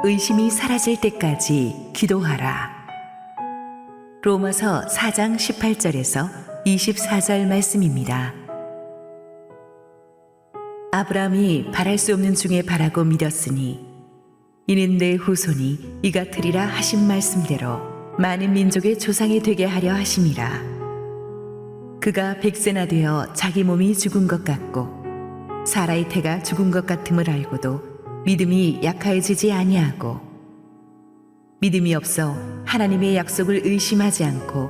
의심이 사라질 때까지 기도하라. 로마서 4장 18절에서 24절 말씀입니다. 아브라함이 바랄 수 없는 중에 바라고 믿었으니 이는 내 후손이 이 같으리라 하신 말씀대로 많은 민족의 조상이 되게 하려 하심이라. 그가 100세나 되어 자기 몸이 죽은 것 같고 사라의 태가 죽은 것 같음을 알고도 믿음이 약하여지지 아니하고 믿음이 없어 하나님의 약속을 의심하지 않고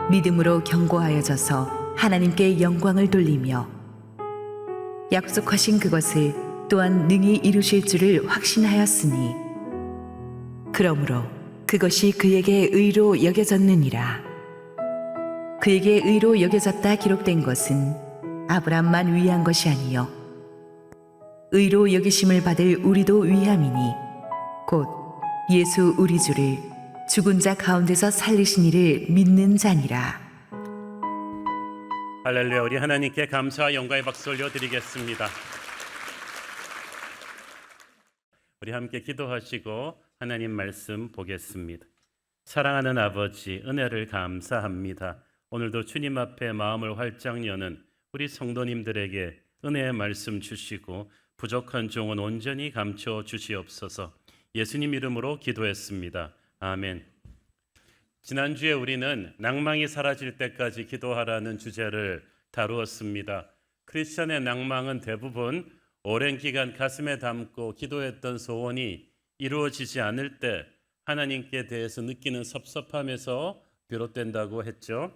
믿음으로 견고하여져서 하나님께 영광을 돌리며 약속하신 그것을 또한 능히 이루실 줄을 확신하였으니 그러므로 그것이 그에게 의로 여겨졌느니라. 그에게 의로 여겨졌다 기록된 것은 아브람만 위한 것이 아니요 의로 여기심을 받을 우리도 위함이니 곧 예수 우리 주를 죽은 자 가운데서 살리신 이를 믿는 자니라. 할렐루야. 우리 하나님께 감사와 영광의 박수 올려드리겠습니다. 우리 함께 기도하시고 하나님 말씀 보겠습니다. 사랑하는 아버지, 은혜를 감사합니다. 오늘도 주님 앞에 마음을 활짝 여는 우리 성도님들에게 은혜의 말씀 주시고 부족한 종은 온전히 감춰 주시옵소서. 예수님 이름으로 기도했습니다. 아멘. 지난주에 우리는 낭망이 사라질 때까지 기도하라는 주제를 다루었습니다. 크리스천의 낭망은 대부분 오랜 기간 가슴에 담고 기도했던 소원이 이루어지지 않을 때 하나님께 대해서 느끼는 섭섭함에서 비롯된다고 했죠.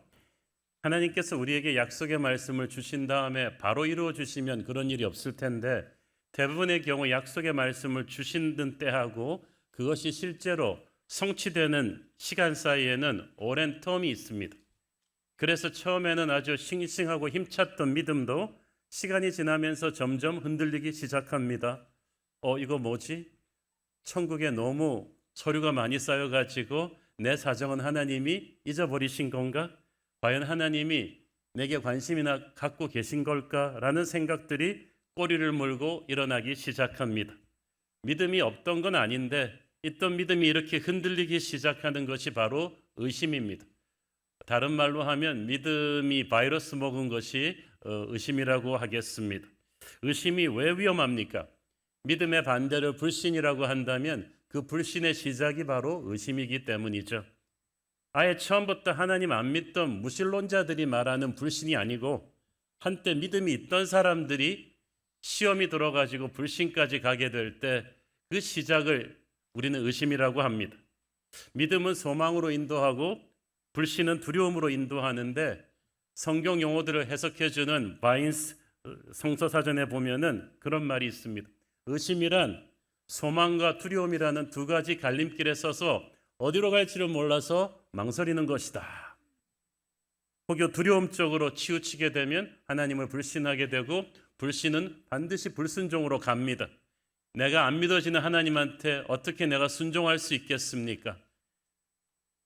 하나님께서 우리에게 약속의 말씀을 주신 다음에 바로 이루어 주시면 그런 일이 없을 텐데 대부분의 경우 약속의 말씀을 주신 때하고 그것이 실제로 성취되는 시간 사이에는 오랜 텀이 있습니다. 그래서 처음에는 아주 싱싱하고 힘찼던 믿음도 시간이 지나면서 점점 흔들리기 시작합니다. 이거 뭐지? 천국에 너무 서류가 많이 쌓여가지고 내 사정은 하나님이 잊어버리신 건가? 과연 하나님이 내게 관심이나 갖고 계신 걸까라는 생각들이 꼬리를 물고 일어나기 시작합니다. 믿음이 없던 건 아닌데 있던 믿음이 이렇게 흔들리기 시작하는 것이 바로 의심입니다. 다른 말로 하면 믿음이 바이러스 먹은 것이 의심이라고 하겠습니다. 의심이 왜 위험합니까? 믿음의 반대를 불신이라고 한다면 그 불신의 시작이 바로 의심이기 때문이죠. 아예 처음부터 하나님 안 믿던 무신론자들이 말하는 불신이 아니고 한때 믿음이 있던 사람들이 시험이 들어가지고 불신까지 가게 될 때 그 시작을 우리는 의심이라고 합니다. 믿음은 소망으로 인도하고 불신은 두려움으로 인도하는데 성경 용어들을 해석해주는 바인스 성서사전에 보면은 그런 말이 있습니다. 의심이란 소망과 두려움이라는 두 가지 갈림길에 서서 어디로 갈지를 몰라서 망설이는 것이다. 혹여 두려움 쪽으로 치우치게 되면 하나님을 불신하게 되고 불신은 반드시 불순종으로 갑니다. 내가 안 믿어지는 하나님한테 어떻게 내가 순종할 수 있겠습니까?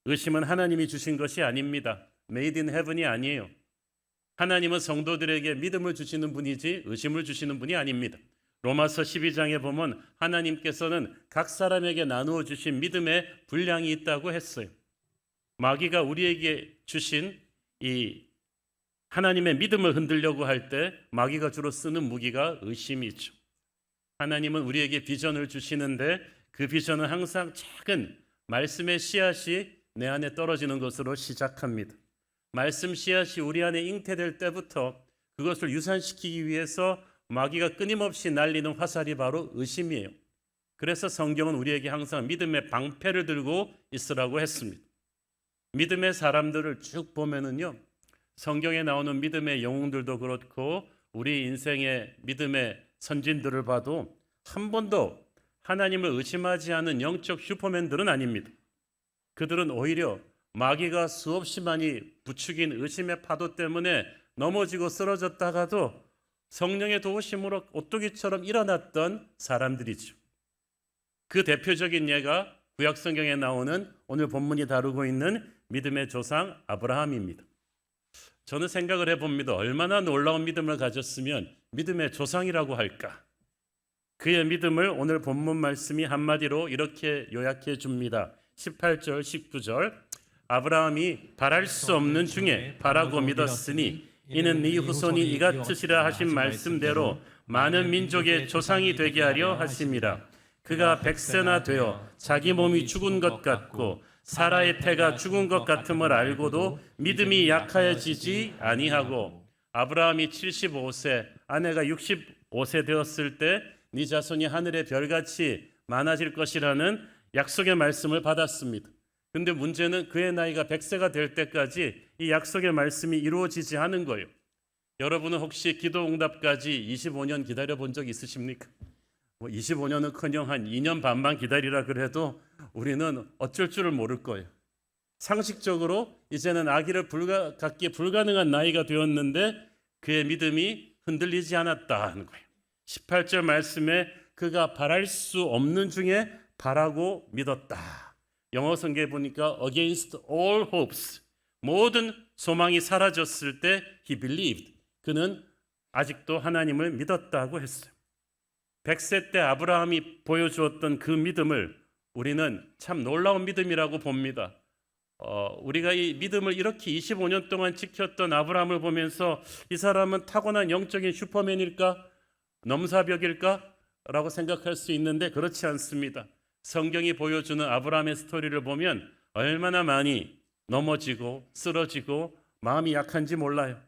의심은 하나님이 주신 것이 아닙니다. Made in heaven이 아니에요. 하나님은 성도들에게 믿음을 주시는 분이지 의심을 주시는 분이 아닙니다. 로마서 12장에 보면 하나님께서는 각 사람에게 나누어 주신 믿음의 분량이 있다고 했어요. 마귀가 우리에게 주신 이 하나님의 믿음을 흔들려고 할 때 마귀가 주로 쓰는 무기가 의심이죠. 하나님은 우리에게 비전을 주시는데 그 비전은 항상 작은 말씀의 씨앗이 내 안에 떨어지는 것으로 시작합니다. 말씀 씨앗이 우리 안에 잉태될 때부터 그것을 유산시키기 위해서 마귀가 끊임없이 날리는 화살이 바로 의심이에요. 그래서 성경은 우리에게 항상 믿음의 방패를 들고 있으라고 했습니다. 믿음의 사람들을 쭉 보면은요, 성경에 나오는 믿음의 영웅들도 그렇고 우리 인생의 믿음의 선진들을 봐도 한 번도 하나님을 의심하지 않은 영적 슈퍼맨들은 아닙니다. 그들은 오히려 마귀가 수없이 많이 부추긴 의심의 파도 때문에 넘어지고 쓰러졌다가도 성령의 도우심으로 오뚜기처럼 일어났던 사람들이죠. 그 대표적인 예가 구약성경에 나오는 오늘 본문이 다루고 있는 믿음의 조상 아브라함입니다. 저는 생각을 해봅니다. 얼마나 놀라운 믿음을 가졌으면 믿음의 조상이라고 할까? 그의 믿음을 오늘 본문 말씀이 한마디로 이렇게 요약해 줍니다. 18절 19절 아브라함이 바랄 수 없는 중에 바라고 믿었으니 이는 네 후손이 이 같으시라 하신 말씀대로 많은 민족의 조상이 되게 하려 하심이라. 그가 100세나 되어 자기 몸이 죽은 것 같고 사라의 태가 죽은 것 같음을 알고도 믿음이 약하여지지 아니하고 아브라함이 75세 아내가 65세 되었을 때 네 자손이 하늘의 별같이 많아질 것이라는 약속의 말씀을 받았습니다. 근데 문제는 그의 나이가 100세가 될 때까지 이 약속의 말씀이 이루어지지 않은 거예요. 여러분은 혹시 기도 응답까지 25년 기다려 본 적 있으십니까? 25년은커녕 한 2년 반만 기다리라 그래도 우리는 어쩔 줄을 모를 거예요. 상식적으로 이제는 아기를 갖기 불가능한 나이가 되었는데 그의 믿음이 흔들리지 않았다는 거예요. 18절 말씀에 그가 바랄 수 없는 중에 바라고 믿었다. 영어 성경에 보니까 against all hopes, 모든 소망이 사라졌을 때 he believed, 그는 아직도 하나님을 믿었다고 했어요. 100세 때 아브라함이 보여주었던 그 믿음을 우리는 참 놀라운 믿음이라고 봅니다. 우리가 이 믿음을 이렇게 25년 동안 지켰던 아브라함을 보면서 이 사람은 타고난 영적인 슈퍼맨일까? 넘사벽일까? 라고 생각할 수 있는데 그렇지 않습니다. 성경이 보여주는 아브라함의 스토리를 보면 얼마나 많이 넘어지고 쓰러지고 마음이 약한지 몰라요.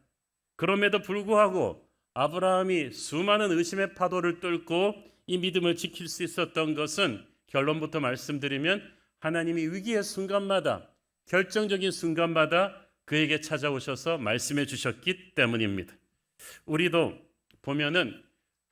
그럼에도 불구하고 아브라함이 수많은 의심의 파도를 뚫고 이 믿음을 지킬 수 있었던 것은 결론부터 말씀드리면 하나님이 위기의 순간마다, 결정적인 순간마다 그에게 찾아오셔서 말씀해 주셨기 때문입니다. 우리도 보면은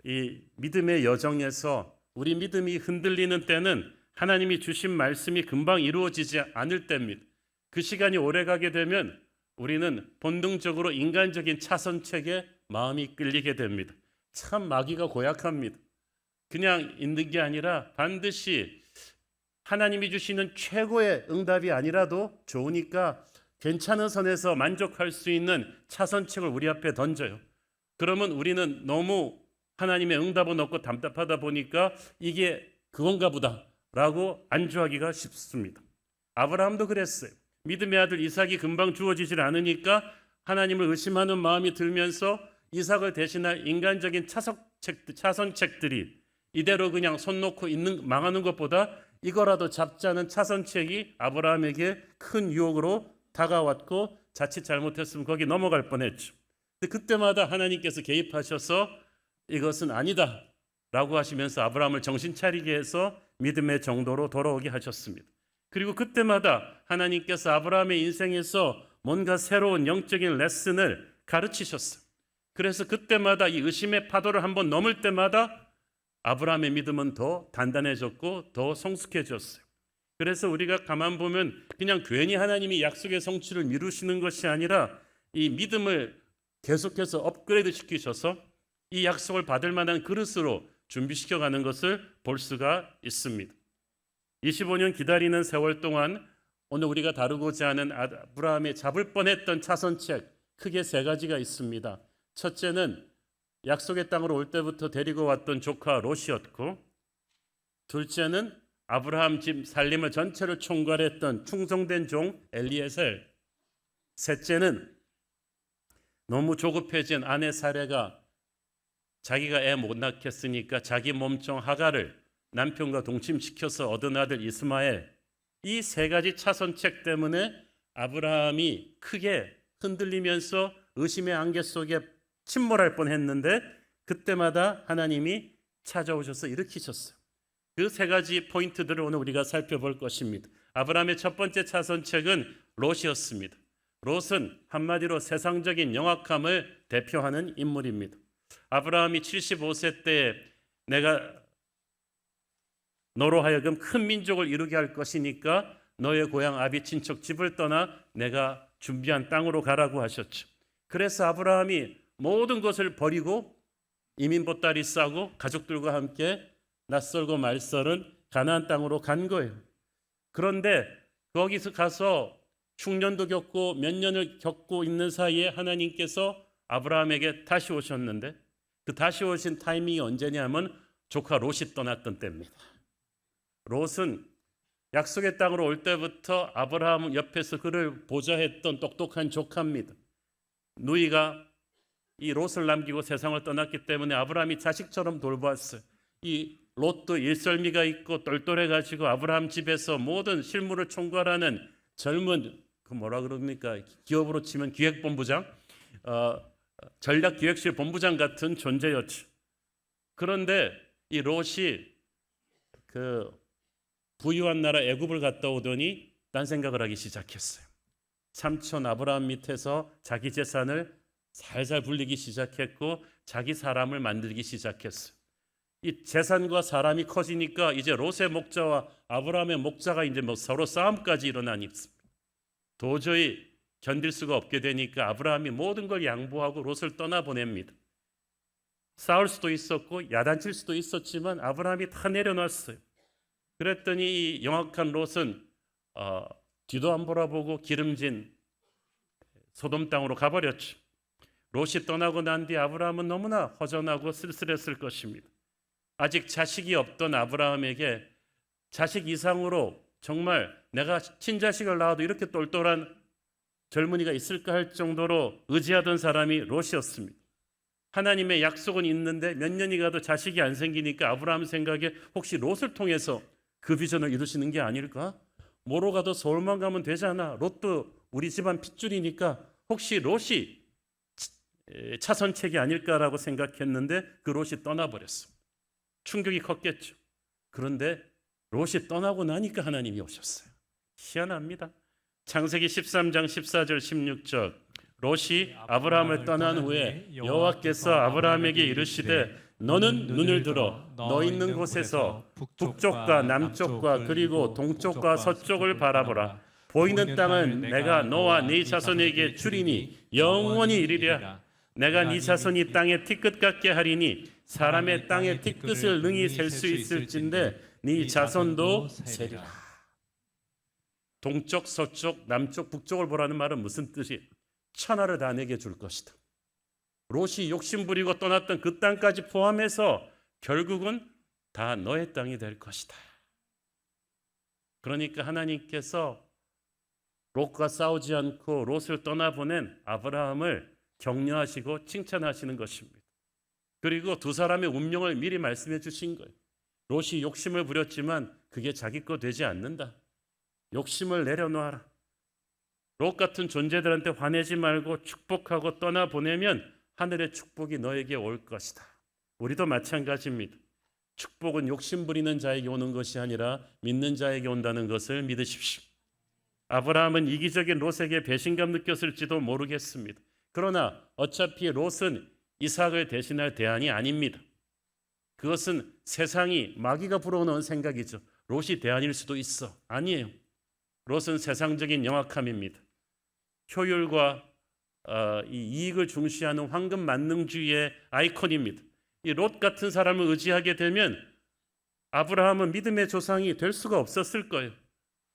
이 믿음의 여정에서 우리 믿음이 흔들리는 때는 하나님이 주신 말씀이 금방 이루어지지 않을 때입니다. 그 시간이 오래가게 되면 우리는 본능적으로 인간적인 차선책에 마음이 끌리게 됩니다. 참 마귀가 고약합니다. 그냥 있는 게 아니라 반드시 하나님이 주시는 최고의 응답이 아니라도 좋으니까 괜찮은 선에서 만족할 수 있는 차선책을 우리 앞에 던져요. 그러면 우리는 너무 하나님의 응답은 없고 답답하다 보니까 이게 그건가 보다라고 안주하기가 쉽습니다. 아브라함도 그랬어요. 믿음의 아들 이삭이 금방 주어지질 않으니까 하나님을 의심하는 마음이 들면서 이삭을 대신할 인간적인 차선책들이 이대로 그냥 손 놓고 망하는 것보다 이거라도 잡자는 차선책이 아브라함에게 큰 유혹으로 다가왔고 자칫 잘못했으면 거기 넘어갈 뻔했죠. 근데 그때마다 하나님께서 개입하셔서 이것은 아니다 라고 하시면서 아브라함을 정신 차리게 해서 믿음의 정도로 돌아오게 하셨습니다. 그리고 그때마다 하나님께서 아브라함의 인생에서 뭔가 새로운 영적인 레슨을 가르치셨어요. 그래서 그때마다 이 의심의 파도를 한번 넘을 때마다 아브라함의 믿음은 더 단단해졌고 더 성숙해졌어요. 그래서 우리가 가만 보면 그냥 괜히 하나님이 약속의 성취를 미루시는 것이 아니라 이 믿음을 계속해서 업그레이드 시키셔서 이 약속을 받을 만한 그릇으로 준비시켜가는 것을 볼 수가 있습니다. 25년 기다리는 세월 동안 오늘 우리가 다루고자 하는 아브라함이 잡을 뻔했던 차선책 크게 세 가지가 있습니다. 첫째는 약속의 땅으로 올 때부터 데리고 왔던 조카 롯이었고, 둘째는 아브라함 집 살림을 전체를 총괄했던 충성된 종 엘리에셀, 셋째는 너무 조급해진 아내 사레가 자기가 애 못 낳겠으니까 자기 몸종 하가를 남편과 동침시켜서 얻은 아들 이스마엘, 이 세 가지 차선책 때문에 아브라함이 크게 흔들리면서 의심의 안개 속에 침몰할 뻔했는데 그때마다 하나님이 찾아오셔서 일으키셨어요. 그 세 가지 포인트들을 오늘 우리가 살펴볼 것입니다. 아브라함의 첫 번째 차선책은 롯이었습니다. 롯은 한마디로 세상적인 영악함을 대표하는 인물입니다. 아브라함이 75세 때에 내가 너로 하여금 큰 민족을 이루게 할 것이니까 너의 고향 아비 친척 집을 떠나 내가 준비한 땅으로 가라고 하셨죠. 그래서 아브라함이 모든 것을 버리고 이민 보따리 싸고 가족들과 함께 낯설고 말설은 가나안 땅으로 간 거예요. 그런데 거기서 가서 흉년도 겪고 몇 년을 겪고 있는 사이에 하나님께서 아브라함에게 다시 오셨는데 그 다시 오신 타이밍이 언제냐면 조카 롯이 떠났던 때입니다. 롯은 약속의 땅으로 올 때부터 아브라함 옆에서 그를 보좌했던 똑똑한 조카입니다. 누이가 이 롯을 남기고 세상을 떠났기 때문에 아브라함이 자식처럼 돌보았어요. 이 롯도 일설미가 있고 똘똘해가지고 아브라함 집에서 모든 실무를 총괄하는 젊은 그 뭐라 그럽니까? 기업으로 치면 기획본부장, 전략기획실 본부장 같은 존재였죠. 그런데 이 롯이 그 부유한 나라 애굽을 갔다 오더니 딴 생각을 하기 시작했어요. 삼촌 아브라함 밑에서 자기 재산을 살살 불리기 시작했고 자기 사람을 만들기 시작했어요. 이 재산과 사람이 커지니까 이제 롯의 목자와 아브라함의 목자가 이제 뭐 서로 싸움까지 일어나니 도저히 견딜 수가 없게 되니까 아브라함이 모든 걸 양보하고 롯을 떠나보냅니다. 싸울 수도 있었고 야단칠 수도 있었지만 아브라함이 다 내려놨어요. 그랬더니 이 영악한 롯은 뒤도 안 돌아보고 기름진 소돔 땅으로 가버렸죠. 롯이 떠나고 난 뒤 아브라함은 너무나 허전하고 쓸쓸했을 것입니다. 아직 자식이 없던 아브라함에게 자식 이상으로 정말 내가 친자식을 낳아도 이렇게 똘똘한 젊은이가 있을까 할 정도로 의지하던 사람이 롯이었습니다. 하나님의 약속은 있는데 몇 년이 가도 자식이 안 생기니까 아브라함 생각에 혹시 롯을 통해서 그 비전을 이루시는 게 아닐까? 뭐로 가도 서울만 가면 되잖아. 롯도 우리 집안 핏줄이니까 혹시 롯이 차선책이 아닐까라고 생각했는데 그 롯이 떠나버렸어. 충격이 컸겠죠. 그런데 롯이 떠나고 나니까 하나님이 오셨어요. 희한합니다. 창세기 13장 14절 16절 롯이 아브라함을 떠난 후에 여호와께서 아브라함에게 이르시되 너는 눈을 들어 너 있는 곳에서 북쪽과 남쪽과 그리고 동쪽과 서쪽을 바라보라. 보이는 땅은 내가 너와 네 자손에게 주리니 영원히 이르리라. 내가 네 자손이 땅의 티끝 같게 하리니 사람의 땅의 티끝을 능히 셀 수 있을진데 네 자손도 세리라. 동쪽, 서쪽, 남쪽, 북쪽을 보라는 말은 무슨 뜻이에요? 천하를 다 내게 줄 것이다. 롯이 욕심부리고 떠났던 그 땅까지 포함해서 결국은 다 너의 땅이 될 것이다. 그러니까 하나님께서 롯과 싸우지 않고 롯을 떠나보낸 아브라함을 격려하시고 칭찬하시는 것입니다. 그리고 두 사람의 운명을 미리 말씀해 주신 거예요. 롯이 욕심을 부렸지만 그게 자기 거 되지 않는다. 욕심을 내려놓아라. 롯 같은 존재들한테 화내지 말고 축복하고 떠나보내면 하늘의 축복이 너에게 올 것이다. 우리도 마찬가지입니다. 축복은 욕심 부리는 자에게 오는 것이 아니라 믿는 자에게 온다는 것을 믿으십시오. 아브라함은 이기적인 롯에게 배신감 느꼈을지도 모르겠습니다. 그러나 어차피 롯은 이삭을 대신할 대안이 아닙니다. 그것은 세상이 마귀가 불어넣은 생각이죠. 롯이 대안일 수도 있어. 아니에요. 롯은 세상적인 영악함입니다. 효율과 이 이익을 중시하는 황금 만능주의의 아이콘입니다. 이 롯 같은 사람을 의지하게 되면 아브라함은 믿음의 조상이 될 수가 없었을 거예요.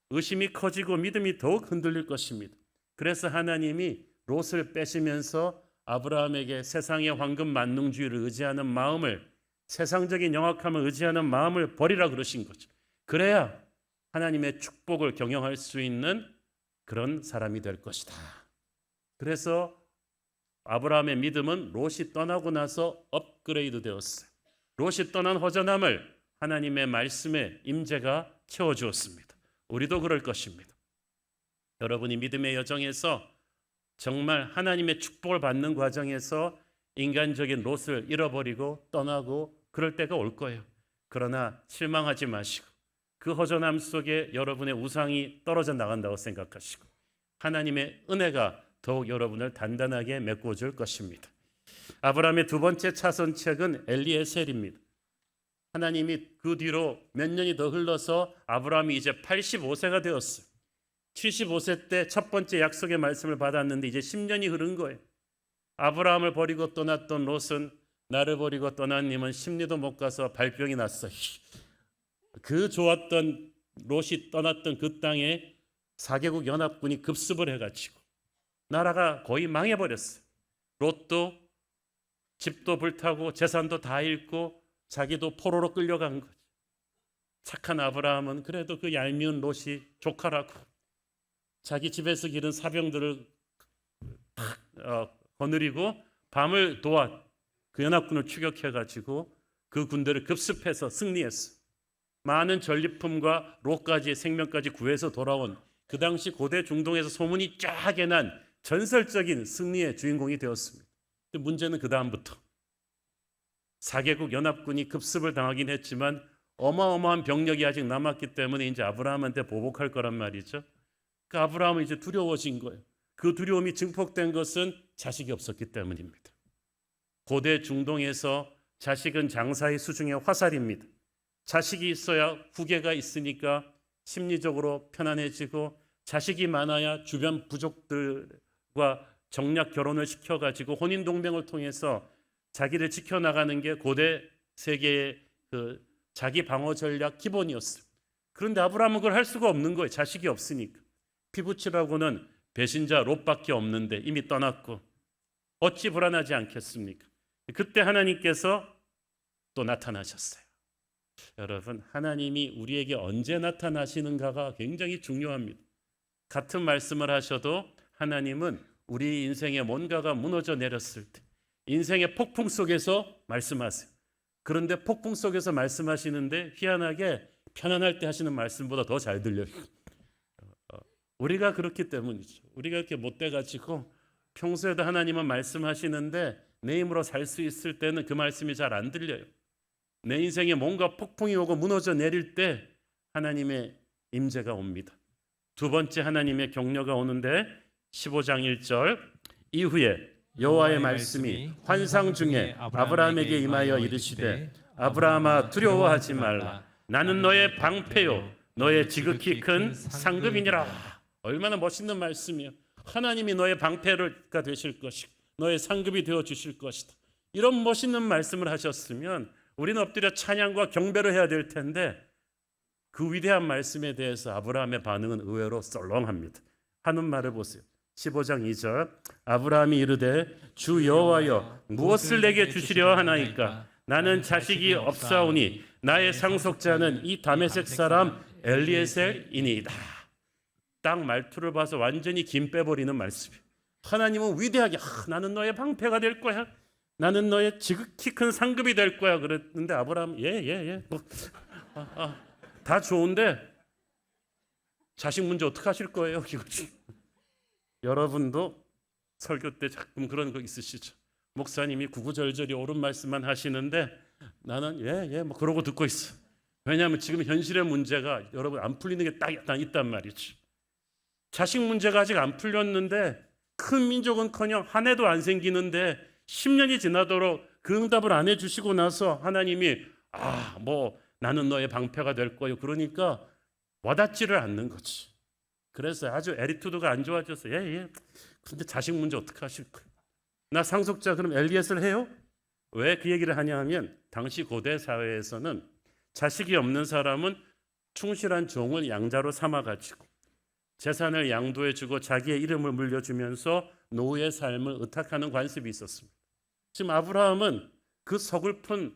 의심이 커지고 믿음이 더욱 흔들릴 것입니다. 그래서 하나님이 롯을 빼시면서 아브라함에게 세상의 황금 만능주의를 의지하는 마음을, 세상적인 영악함을 의지하는 마음을 버리라 그러신 거죠. 그래야 하나님의 축복을 경영할 수 있는 그런 사람이 될 것이다. 그래서 아브라함의 믿음은 롯이 떠나고 나서 업그레이드 되었어요. 롯이 떠난 허전함을 하나님의 말씀의 임재가 채워주었습니다. 우리도 그럴 것입니다. 여러분이 믿음의 여정에서 정말 하나님의 축복을 받는 과정에서 인간적인 롯을 잃어버리고 떠나고 그럴 때가 올 거예요. 그러나 실망하지 마시고 그 허전함 속에 여러분의 우상이 떨어져 나간다고 생각하시고 하나님의 은혜가 더욱 여러분을 단단하게 메꿔줄 것입니다. 아브라함의 두 번째 차선책은 엘리에셀입니다. 하나님이 그 뒤로 몇 년이 더 흘러서 아브라함이 이제 85세가 되었어요. 75세 때 첫 번째 약속의 말씀을 받았는데 이제 10년이 흐른 거예요. 아브라함을 버리고 떠났던 롯은 나를 버리고 떠난 님은 심리도 못 가서 발병이 났어. 그 좋았던 롯이 떠났던 그 땅에 4개국 연합군이 급습을 해가지고 나라가 거의 망해버렸어요. 롯도 집도 불타고 재산도 다 잃고 자기도 포로로 끌려간 거죠. 착한 아브라함은 그래도 그 얄미운 롯이 조카라고 자기 집에서 기른 사병들을 거느리고 밤을 도와 그 연합군을 추격해가지고 그 군대를 급습해서 승리했어. 많은 전리품과 롯까지 생명까지 구해서 돌아온 그 당시 고대 중동에서 소문이 쫙게 난 전설적인 승리의 주인공이 되었습니다. 근데 문제는 그 다음부터 4개국 연합군이 급습을 당하긴 했지만 어마어마한 병력이 아직 남았기 때문에 이제 아브라함한테 보복할 거란 말이죠. 그 아브라함은 이제 두려워진 거예요. 그 두려움이 증폭된 것은 자식이 없었기 때문입니다. 고대 중동에서 자식은 장사의 수중의 화살입니다. 자식이 있어야 후계가 있으니까 심리적으로 편안해지고 자식이 많아야 주변 부족들과 정략 결혼을 시켜가지고 혼인 동맹을 통해서 자기를 지켜나가는 게 고대 세계의 그 자기 방어 전략 기본이었어요. 그런데 아브라함은 그걸 할 수가 없는 거예요. 자식이 없으니까. 피부치라고는 배신자 롯밖에 없는데 이미 떠났고 어찌 불안하지 않겠습니까? 그때 하나님께서 또 나타나셨어요. 여러분, 하나님이 우리에게 언제 나타나시는가가 굉장히 중요합니다. 같은 말씀을 하셔도 하나님은 우리 인생에 뭔가가 무너져 내렸을 때 인생의 폭풍 속에서 말씀하세요. 그런데 폭풍 속에서 말씀하시는데 희한하게 편안할 때 하시는 말씀보다 더 잘 들려요. 우리가 그렇기 때문이죠. 우리가 이렇게 못돼가지고 평소에도 하나님은 말씀하시는데 내 힘으로 살 수 있을 때는 그 말씀이 잘 안 들려요. 내 인생에 뭔가 폭풍이 오고 무너져 내릴 때 하나님의 임재가 옵니다. 두 번째 하나님의 격려가 오는데 15장 1절 이후에 여호와의 말씀이 환상 중에 아브라함에게 임하여 이르시되 아브라함아 두려워하지 말라. 나는 너의 방패요 너의 지극히 큰 상급이니라. 얼마나 멋있는 말씀이에요. 하나님이 너의 방패가 되실 것이고 너의 상급이 되어 주실 것이다. 이런 멋있는 말씀을 하셨으면 우리는 엎드려 찬양과 경배를 해야 될 텐데 그 위대한 말씀에 대해서 아브라함의 반응은 의외로 썰렁합니다. 하는 말을 보세요. 15장 2절 아브라함이 이르되 주 여호와여 무엇을 내게 주시려 하나이까? 나는 자식이 없사오니 나의 상속자는 이 다메섹 사람 엘리에셀이니이다. 딱 말투를 봐서 완전히 김 빼버리는 말씀이에요. 하나님은 위대하게 나는 너의 방패가 될 거야. 나는 너의 지극히 큰 상급이 될 거야. 그랬는데 아브라함 다 좋은데 자식 문제 어떻게 하실 거예요? 여러분도 설교 때 가끔 그런 거 있으시죠? 목사님이 구구절절히 옳은 말씀만 하시는데 나는 뭐 그러고 듣고 있어. 왜냐하면 지금 현실의 문제가 여러분 안 풀리는 게 딱 있단 말이죠. 자식 문제가 아직 안 풀렸는데 큰 민족은커녕 한 해도 안 생기는데 10년이 지나도록 그 응답을 안 해주시고 나서 하나님이 나는 너의 방패가 될 거예요. 그러니까 와닿지를 않는 거지. 그래서 아주 애리투드가 안 좋아져서 근데 자식 문제 어떻게 하실 거예요? 나 상속자 그럼 엘리에셀 해요? 왜 그 얘기를 하냐 하면 당시 고대 사회에서는 자식이 없는 사람은 충실한 종을 양자로 삼아가지고 재산을 양도해주고 자기의 이름을 물려주면서 노후의 삶을 의탁하는 관습이 있었습니다. 지금 아브라함은 그 서글픈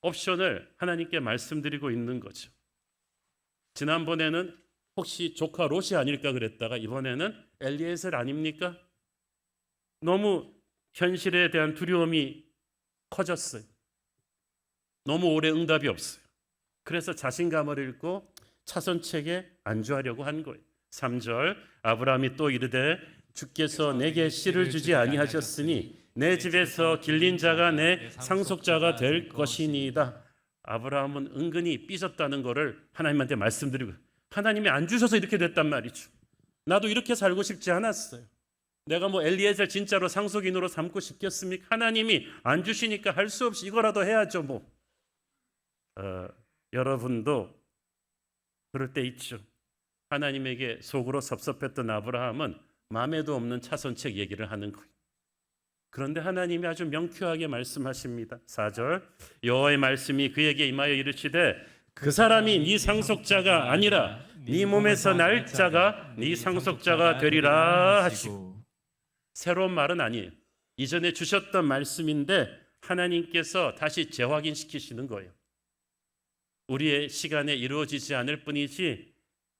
옵션을 하나님께 말씀드리고 있는 거죠. 지난번에는 혹시 조카 롯이 아닐까 그랬다가 이번에는 엘리에셀 아닙니까? 너무 현실에 대한 두려움이 커졌어요. 너무 오래 응답이 없어요. 그래서 자신감을 잃고 차선책에 안주하려고 한 거예요. 3절 아브라함이 또 이르되 주께서 내게 씨를 주지 아니하셨으니 내 집에서 길린 자가 내 상속자가 될 것이니이다. 아브라함은 은근히 삐졌다는 것을 하나님한테 말씀드리고 하나님이 안 주셔서 이렇게 됐단 말이죠. 나도 이렇게 살고 싶지 않았어요. 내가 엘리에셀 진짜로 상속인으로 삼고 싶겠습니까? 하나님이 안 주시니까 할 수 없이 이거라도 해야죠. 여러분도 그럴 때 있죠. 하나님에게 속으로 섭섭했던 아브라함은 마음에도 없는 차선책 얘기를 하는 거예요. 그런데 하나님이 아주 명쾌하게 말씀하십니다. 4절 여호와의 말씀이 그에게 임하여 이르시되 그 사람이 네 상속자가 아니라 네 몸에서 날 자가 네 상속자가 되리라 하시고 새로운 말은 아니에요. 이전에 주셨던 말씀인데 하나님께서 다시 재확인시키시는 거예요. 우리의 시간에 이루어지지 않을 뿐이지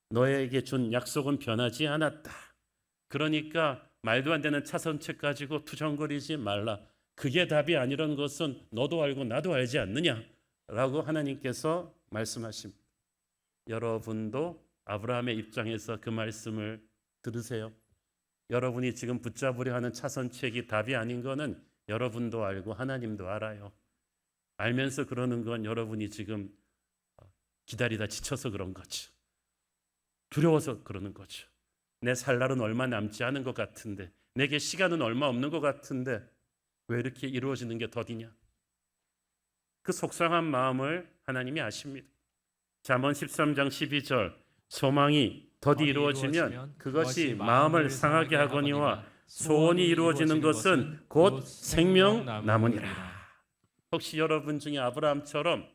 너에게 준 약속은 변하지 않았다. 그러니까 말도 안 되는 차선책 가지고 투정거리지 말라. 그게 답이 아니라는 것은 너도 알고 나도 알지 않느냐라고 하나님께서 말씀하십니다. 여러분도 아브라함의 입장에서 그 말씀을 들으세요. 여러분이 지금 붙잡으려 하는 차선책이 답이 아닌 거는 여러분도 알고 하나님도 알아요. 알면서 그러는 건 여러분이 지금 기다리다 지쳐서 그런 거죠. 두려워서 그러는 거죠. 내 살 날은 얼마 남지 않은 것 같은데, 내게 시간은 얼마 없는 것 같은데 왜 이렇게 이루어지는 게 더디냐? 그 속상한 마음을 하나님이 아십니다. 잠언 13장 12절 소망이 더디 이루어지면 그것이 마음을 상하게 하거니와 소원이 이루어지는 것은 곧 생명나무니라. 혹시 여러분 중에 아브라함처럼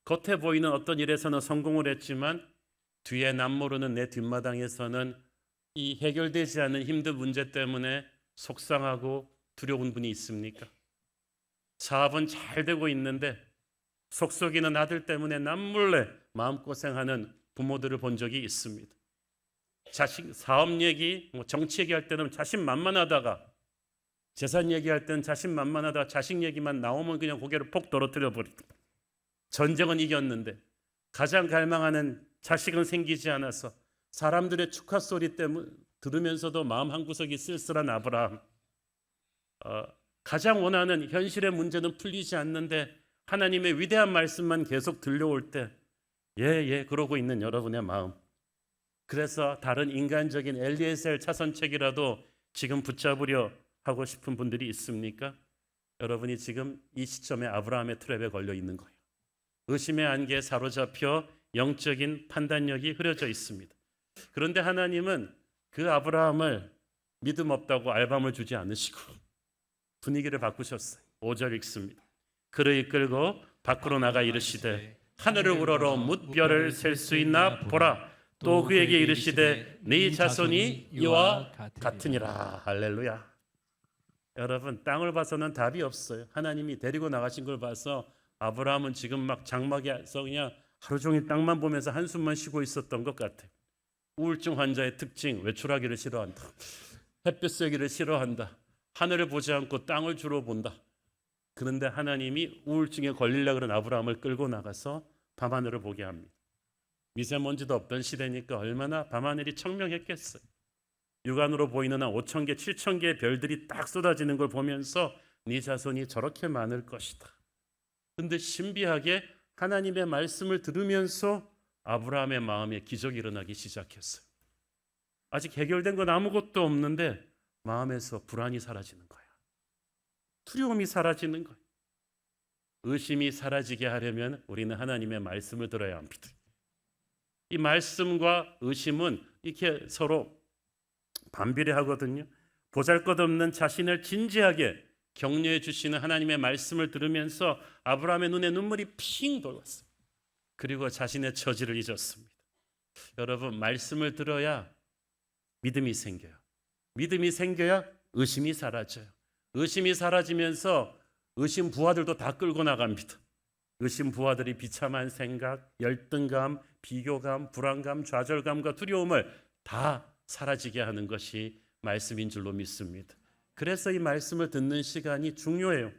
겉에 보이는 어떤 일에서는 성공을 했지만 뒤에 남모르는 내 뒷마당에서는 이 해결되지 않은 힘든 문제 때문에 속상하고 두려운 분이 있습니까? 사업은 잘 되고 있는데 속썩이는 아들 때문에 남몰래 마음고생하는 부모들을 본 적이 있습니다. 자식 사업 얘기, 정치 얘기할 때는 자신만만하다가 재산 얘기할 때는 자신만만하다가 자식 얘기만 나오면 그냥 고개를 폭 떨어뜨려 버리고 전쟁은 이겼는데 가장 갈망하는 자식은 생기지 않아서 사람들의 축하 소리 때문에 들으면서도 마음 한구석이 쓸쓸한 아브라함. 가장 원하는 현실의 문제는 풀리지 않는데 하나님의 위대한 말씀만 계속 들려올 때 그러고 있는 여러분의 마음. 그래서 다른 인간적인 엘리에셀 차선책이라도 지금 붙잡으려 하고 싶은 분들이 있습니까? 여러분이 지금 이 시점에 아브라함의 트랩에 걸려 있는 거예요. 의심의 안개에 사로잡혀 영적인 판단력이 흐려져 있습니다. 그런데 하나님은 그 아브라함을 믿음 없다고 알밤을 주지 않으시고 분위기를 바꾸셨어요. 5절 읽습니다. 그를 이끌고 밖으로 나가 이르시되 하늘을 우러러 뭇별을 셀 수 있나 보라. 또 그에게 이르시되 네 자손이 이와 같으니라. 할렐루야. 여러분, 땅을 봐서는 답이 없어요. 하나님이 데리고 나가신 걸 봐서 아브라함은 지금 막 장막에서 그냥 하루 종일 땅만 보면서 한숨만 쉬고 있었던 것 같아요. 우울증 환자의 특징, 외출하기를 싫어한다. 햇볕 쐬기를 싫어한다. 하늘을 보지 않고 땅을 주로 본다. 그런데 하나님이 우울증에 걸리려고 그런 아브라함을 끌고 나가서 밤하늘을 보게 합니다. 미세먼지도 없던 시대니까 얼마나 밤하늘이 청명했겠어요. 육안으로 보이는 한 5,000개, 7,000개의 별들이 딱 쏟아지는 걸 보면서 네 자손이 저렇게 많을 것이다. 그런데 신비하게 하나님의 말씀을 들으면서 아브라함의 마음에 기적이 일어나기 시작했어요. 아직 해결된 건 아무것도 없는데 마음에서 불안이 사라지는 거야. 두려움이 사라지는 거야. 의심이 사라지게 하려면 우리는 하나님의 말씀을 들어야 합니다. 이 말씀과 의심은 이렇게 서로 반비례하거든요. 보잘것없는 자신을 진지하게 격려해 주시는 하나님의 말씀을 들으면서 아브라함의 눈에 눈물이 핑 돌았어요. 그리고 자신의 처지를 잊었습니다. 여러분, 말씀을 들어야 믿음이 생겨요. 믿음이 생겨야 의심이 사라져요. 의심이 사라지면서 의심 부하들도 다 끌고 나갑니다. 의심 부하들이 비참한 생각, 열등감, 비교감, 불안감, 좌절감과 두려움을 다 사라지게 하는 것이 말씀인 줄로 믿습니다. 그래서 이 말씀을 듣는 시간이 중요해요.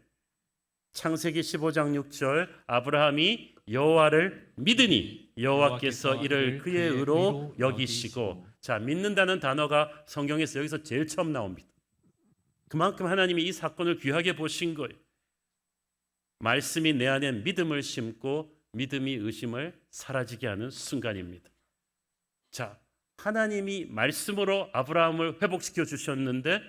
창세기 15장 6절 아브라함이 여호와를 믿으니 여호와께서 이를 그의 의로 여기시고. 자, 믿는다는 단어가 성경에서 여기서 제일 처음 나옵니다. 그만큼 하나님이 이 사건을 귀하게 보신 거예요. 말씀이 내 안에 믿음을 심고 믿음이 의심을 사라지게 하는 순간입니다. 자, 하나님이 말씀으로 아브라함을 회복시켜 주셨는데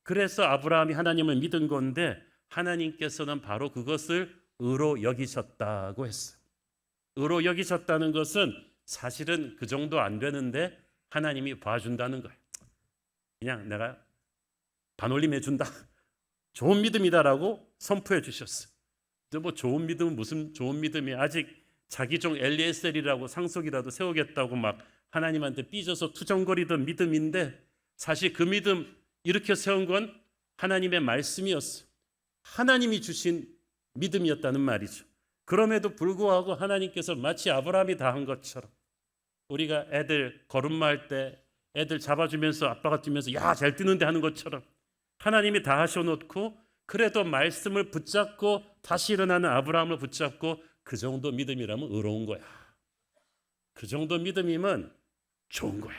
그래서 아브라함이 하나님을 믿은 건데 하나님께서는 바로 그것을 의로 여기셨다고 했어요. 의로 여기셨다는 것은 사실은 그 정도 안 되는데 하나님이 봐준다는 거예요. 그냥 내가 반올림 해준다. 좋은 믿음이다라고 선포해 주셨어요. 뭐 좋은 믿음은 무슨 좋은 믿음이 아직 자기 종 엘리에셀이라고 상속이라도 세우겠다고 막 하나님한테 삐져서 투정거리던 믿음인데 사실 그 믿음 이렇게 세운 건 하나님의 말씀이었어요. 하나님이 주신 믿음이었다는 말이죠. 그럼에도 불구하고 하나님께서 마치 아브라함이 다 한 것처럼 우리가 애들 걸음마할 때 애들 잡아주면서 아빠가 뛰면서 야, 잘 뛰는데 하는 것처럼 하나님이 다 하셔놓고 그래도 말씀을 붙잡고 다시 일어나는 아브라함을 붙잡고 그 정도 믿음이라면 의로운 거야. 그 정도 믿음이면 좋은 거야.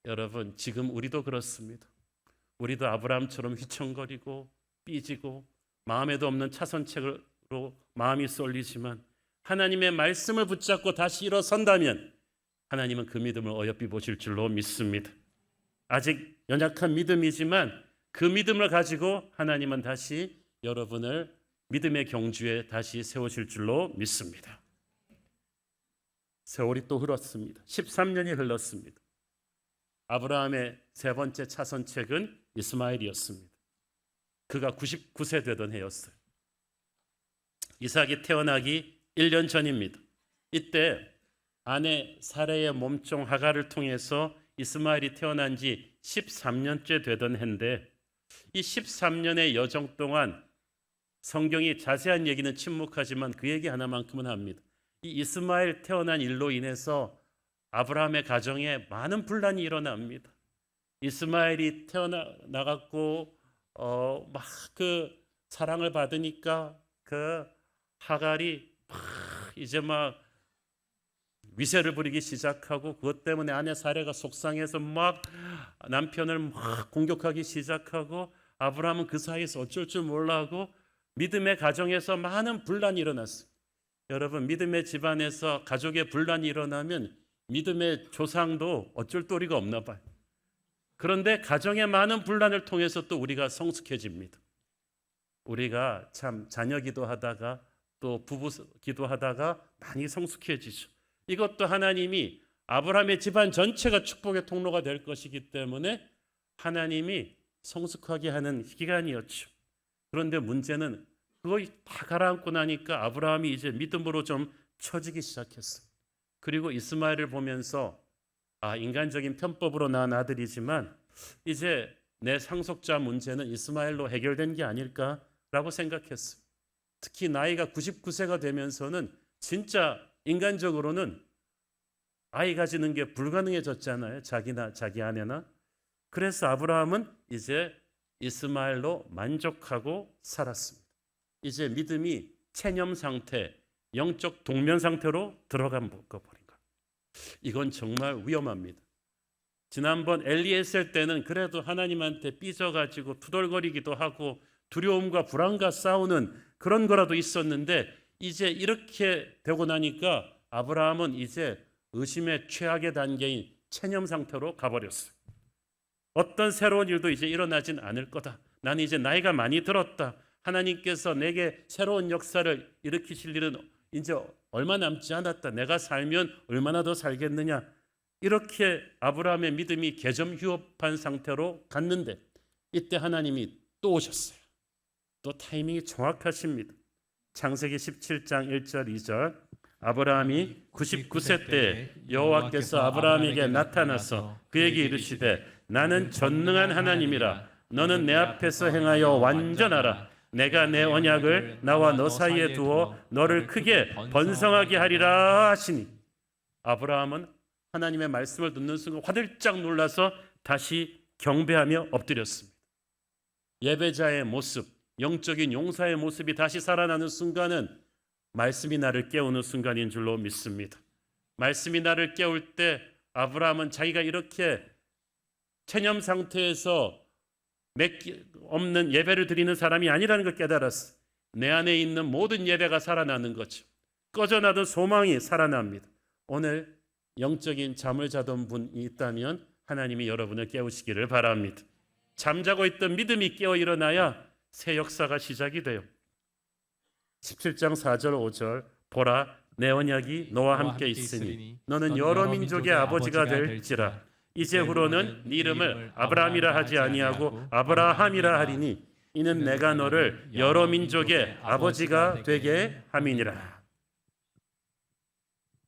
여러분, 지금 우리도 그렇습니다. 우리도 아브라함처럼 휘청거리고 삐지고 마음에도 없는 차선책으로 마음이 쏠리지만 하나님의 말씀을 붙잡고 다시 일어선다면 하나님은 그 믿음을 어여삐 보실 줄로 믿습니다. 아직 연약한 믿음이지만 그 믿음을 가지고 하나님은 다시 여러분을 믿음의 경주에 다시 세우실 줄로 믿습니다. 세월이 또 흘렀습니다. 13년이 흘렀습니다. 아브라함의 세 번째 차선책은 이스마엘이었습니다. 그가 99세 되던 해였어요. 이삭이 태어나기 1년 전입니다. 이때 아내 사레의 몸종 하가를 통해서 이스마엘이 태어난 지 13년째 되던 해인데 이 13년의 여정 동안 성경이 자세한 얘기는 침묵하지만 그 얘기 하나만큼은 합니다. 이 이스마엘 태어난 일로 인해서 아브라함의 가정에 많은 분란이 일어납니다. 이스마엘이 태어나갖고 막 그 사랑을 받으니까 그 하갈이 이제 막 위세를 부리기 시작하고 그것 때문에 아내 사레가 속상해서 막 남편을 막 공격하기 시작하고 아브라함은 그 사이에서 어쩔 줄 몰라하고 믿음의 가정에서 많은 분란이 일어났어요. 여러분, 믿음의 집안에서 가족의 분란이 일어나면 믿음의 조상도 어쩔 도리가 없나 봐요. 그런데 가정의 많은 분란을 통해서 또 우리가 성숙해집니다. 우리가 참 자녀 기도하다가 또 부부 기도하다가 많이 성숙해지죠. 이것도 하나님이 아브라함의 집안 전체가 축복의 통로가 될 것이기 때문에 하나님이 성숙하게 하는 기간이었죠. 그런데 문제는 그거 다 가라앉고 나니까 아브라함이 이제 믿음으로 좀 처지기 시작했어요. 그리고 이스마엘을 보면서 인간적인 편법으로 낳은 아들이지만 이제 내 상속자 문제는 이스마엘로 해결된 게 아닐까라고 생각했어요. 특히 나이가 99세가 되면서는 진짜 인간적으로는 아이 가지는 게 불가능해졌잖아요. 자기나 자기 아내나. 그래서 아브라함은 이제 이스마엘로 만족하고 살았습니다. 이제 믿음이 체념 상태, 영적 동면 상태로 들어간 버린 거. 이건 정말 위험합니다. 지난번 엘리에셀 때는 그래도 하나님한테 삐져가지고 투덜거리기도 하고 두려움과 불안과 싸우는 그런 거라도 있었는데 이제 이렇게 되고 나니까 아브라함은 이제 의심의 최악의 단계인 체념 상태로 가버렸어요. 어떤 새로운 일도 이제 일어나진 않을 거다. 나는 이제 나이가 많이 들었다. 하나님께서 내게 새로운 역사를 일으키실 일은 이제 얼마 남지 않았다. 내가 살면 얼마나 더 살겠느냐. 이렇게 아브라함의 믿음이 개점휴업한 상태로 갔는데 이때 하나님이 또 오셨어요. 또 타이밍이 정확하십니다. 창세기 17장 1절 2절 아브라함이 99세 때 여호와께서 아브라함에게 나타나서 그에게 이르시되 나는 전능한 하나님이라 너는 내 앞에서 행하여 완전하라. 내가 내 언약을 나와 너 사이에 두어 너를 크게 번성하게 하리라 하시니 아브라함은 하나님의 말씀을 듣는 순간 화들짝 놀라서 다시 경배하며 엎드렸습니다. 예배자의 모습, 영적인 용사의 모습이 다시 살아나는 순간은 말씀이 나를 깨우는 순간인 줄로 믿습니다. 말씀이 나를 깨울 때 아브라함은 자기가 이렇게 체념 상태에서 없는 예배를 드리는 사람이 아니라는 걸 깨달았어. 내 안에 있는 모든 예배가 살아나는 거죠. 꺼져나던 소망이 살아납니다. 오늘 영적인 잠을 자던 분이 있다면 하나님이 여러분을 깨우시기를 바랍니다. 잠자고 있던 믿음이 깨어 일어나야 새 역사가 시작이 돼요. 17장 4절 5절 보라 내 언약이 너와 함께 있으니 너는 여러 민족의 아버지가 될지라. 이제후로는 네 이름을 아브라함이라 하지 아니하고 아브라함이라 하리니 이는 내가 너를 여러 민족의 아버지가 되게 함이니라.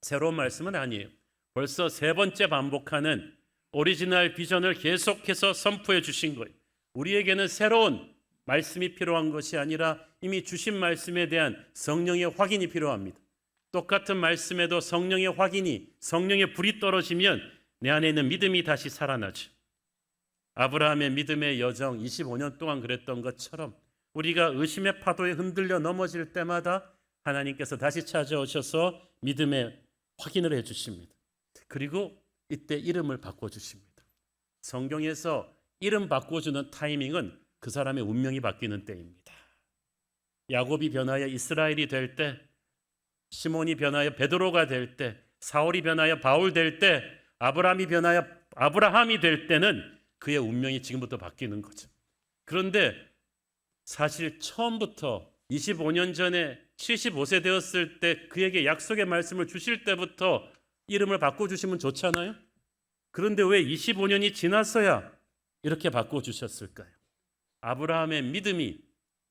새로운 말씀은 아니에요. 벌써 세 번째 반복하는 오리지널 비전을 계속해서 선포해 주신 거예요. 우리에게는 새로운 말씀이 필요한 것이 아니라 이미 주신 말씀에 대한 성령의 확인이 필요합니다. 똑같은 말씀에도 성령의 확인이, 성령의 불이 떨어지면 내 안에 있는 믿음이 다시 살아나죠. 아브라함의 믿음의 여정 25년 동안 그랬던 것처럼 우리가 의심의 파도에 흔들려 넘어질 때마다 하나님께서 다시 찾아오셔서 믿음의 확인을 해주십니다. 그리고 이때 이름을 바꿔주십니다. 성경에서 이름 바꿔주는 타이밍은 그 사람의 운명이 바뀌는 때입니다. 야곱이 변하여 이스라엘이 될 때, 시몬이 변하여 베드로가 될 때, 사울이 변하여 바울 될 때, 아브라함이 변하여 아브라함이 될 때는 그의 운명이 지금부터 바뀌는 거죠. 그런데 사실 처음부터 25년 전에 75세 되었을 때 그에게 약속의 말씀을 주실 때부터 이름을 바꿔주시면 좋잖아요. 그런데 왜 25년이 지나서야 이렇게 바꿔주셨을까요? 아브라함의 믿음이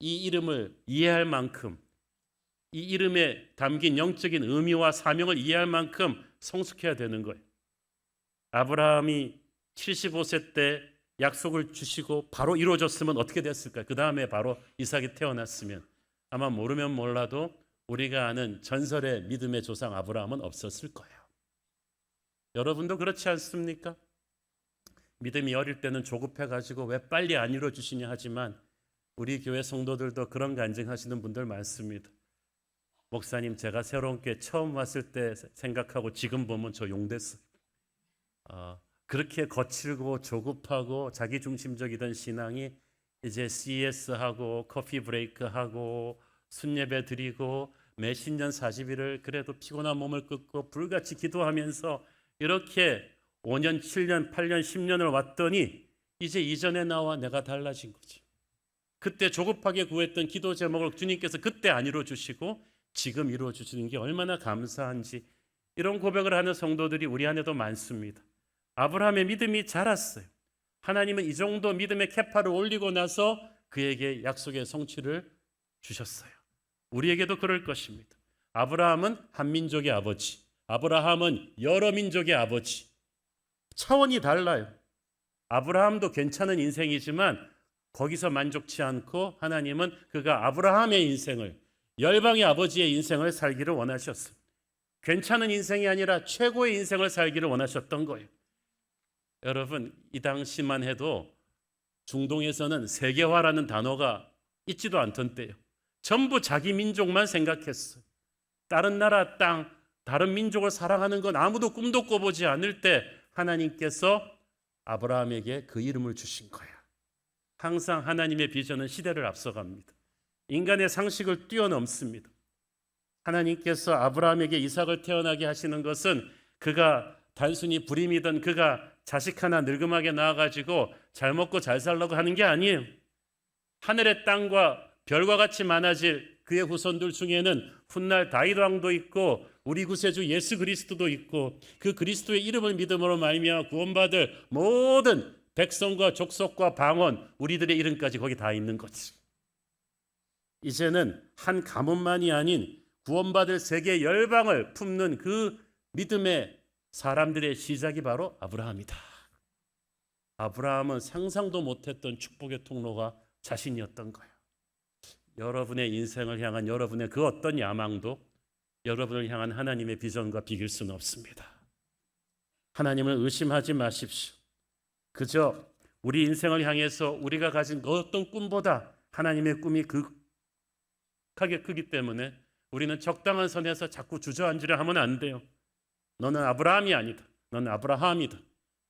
이 이름을 이해할 만큼, 이 이름에 담긴 영적인 의미와 사명을 이해할 만큼 성숙해야 되는 거예요. 아브라함이 75세 때 약속을 주시고 바로 이루어졌으면 어떻게 됐을까요? 그 다음에 바로 이삭이 태어났으면 아마 모르면 몰라도 우리가 아는 전설의 믿음의 조상 아브라함은 없었을 거예요. 여러분도 그렇지 않습니까? 믿음이 어릴 때는 조급해가지고 왜 빨리 안 이루어주시냐 하지만 우리 교회 성도들도 그런 간증하시는 분들 많습니다. 목사님, 제가 새로운 교회 처음 왔을 때 생각하고 지금 보면 저 용됐어요. 그렇게 거칠고 조급하고 자기중심적이던 신앙이 이제 CES하고 커피 브레이크하고 순예배 드리고 매 신년 40일을 그래도 피곤한 몸을 끄고 불같이 기도하면서 이렇게 5년, 7년, 8년, 10년을 왔더니 이제 이전에 나와 내가 달라진 거지. 그때 조급하게 구했던 기도 제목을 주님께서 그때 안 이루어주시고 지금 이루어주시는 게 얼마나 감사한지, 이런 고백을 하는 성도들이 우리 안에도 많습니다. 아브라함의 믿음이 자랐어요. 하나님은 이 정도 믿음의 캐파를 올리고 나서 그에게 약속의 성취를 주셨어요. 우리에게도 그럴 것입니다. 아브라함은 한 민족의 아버지, 아브라함은 여러 민족의 아버지. 차원이 달라요. 아브라함도 괜찮은 인생이지만 거기서 만족치 않고 하나님은 그가 아브라함의 인생을, 열방의 아버지의 인생을 살기를 원하셨어요. 괜찮은 인생이 아니라 최고의 인생을 살기를 원하셨던 거예요. 여러분, 이 당시만 해도 중동에서는 세계화라는 단어가 있지도 않던 때예요. 전부 자기 민족만 생각했어요. 다른 나라 땅, 다른 민족을 사랑하는 건 아무도 꿈도 꿔보지 않을 때 하나님께서 아브라함에게 그 이름을 주신 거야. 항상 하나님의 비전은 시대를 앞서갑니다. 인간의 상식을 뛰어넘습니다. 하나님께서 아브라함에게 이삭을 태어나게 하시는 것은 그가 단순히 불임이던 그가 자식 하나 늙음하게 낳아가지고 잘 먹고 잘 살라고 하는 게 아니에요. 하늘의 땅과 별과 같이 많아질 그의 후손들 중에는 훗날 다윗 왕도 있고 우리 구세주 예수 그리스도도 있고 그 그리스도의 이름을 믿음으로 말미암아 구원받을 모든 백성과 족속과 방언, 우리들의 이름까지 거기 다 있는 거지. 이제는 한 가문만이 아닌 구원받을 세계 열방을 품는 그 믿음의 사람들의 시작이 바로 아브라함이다. 아브라함은 상상도 못했던 축복의 통로가 자신이었던 거예요. 여러분의 인생을 향한 여러분의 그 어떤 야망도 여러분을 향한 하나님의 비전과 비길 수는 없습니다. 하나님을 의심하지 마십시오. 그저 우리 인생을 향해서 우리가 가진 그 어떤 꿈보다 하나님의 꿈이 극하게 크기 때문에 우리는 적당한 선에서 자꾸 주저앉으려 하면 안 돼요. 너는 아브라함이 아니다. 너는 아브라함이다.